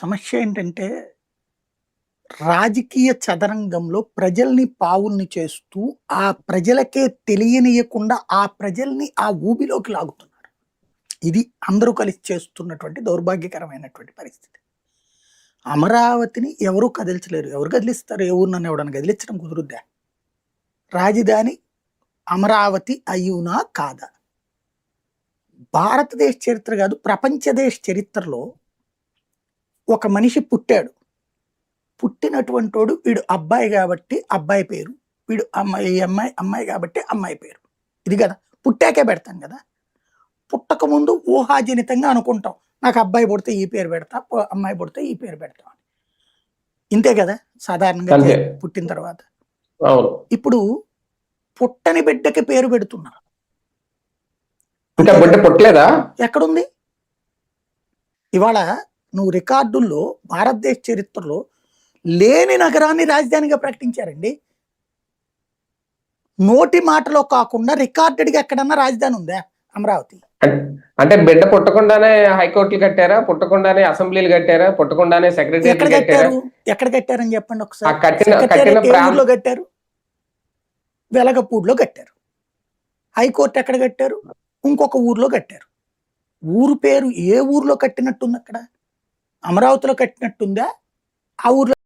సమస్య ఏంటంటే, రాజకీయ చదరంగంలో ప్రజల్ని పావుల్ని చేస్తూ, ఆ ప్రజలకే తెలియనీయకుండా ఆ ప్రజల్ని ఆ ఊబిలోకి లాగుతున్నారు. ఇది అందరూ కలిసి చేస్తున్నటువంటి దౌర్భాగ్యకరమైనటువంటి పరిస్థితి. అమరావతిని ఎవరు కదిలించలేరు. ఎవరు కదిలిస్తారు? ఏ ఊరినన్నా ఎవడన్నా కదిలించడం కుదురుద్దా? రాజధాని అమరావతి అయ్యునా కాదా? భారతదేశ చరిత్ర కాదు, ప్రపంచ దేశ చరిత్రలో ఒక మనిషి పుట్టాడు. పుట్టినటువంటోడు వీడు అబ్బాయి కాబట్టి అబ్బాయి పేరు, వీడు అమ్మాయి అమ్మాయి అమ్మాయి కాబట్టి అమ్మాయి పేరు. ఇది కదా, పుట్టాకే పెడతాం కదా. పుట్టక ముందు ఊహాజనితంగా అనుకుంటాం, నాకు అబ్బాయి పుడితే ఈ పేరు పెడతా, అమ్మాయి పుడితే ఈ పేరు పెడతా అని. ఇంతే కదా సాధారణంగా పుట్టిన తర్వాత. ఇప్పుడు పుట్టని బిడ్డకి పేరు పెడుతున్నారు. పుట్టలేదా? ఎక్కడుంది ఇవాళ? నువ్వు రికార్డుల్లో భారతదేశ చరిత్రలో లేని నగరాన్ని రాజధానిగా ప్రకటించారండి. నోటి మాటలో కాకుండా రికార్డెడ్గా ఎక్కడన్నా రాజధాని ఉందా? అమరావతి. అంటే బిడ్డ పుట్టకుండానే హైకోర్టులు కట్టారా? పుట్టకుండానే అసెంబ్లీలు కట్టారా? పుట్టకుండానే సెక్రటరీ ఎక్కడ కట్టారని చెప్పండి ఒకసారి. ఊర్లో కట్టారు, వెలగపూడిలో కట్టారు. హైకోర్టు ఎక్కడ కట్టారు? ఇంకొక ఊర్లో కట్టారు. ఊరు పేరు ఏ ఊర్లో కట్టినట్టుంది? అక్కడ అమరావతిలో కట్టినట్టుందా? ఆ ఊర్లో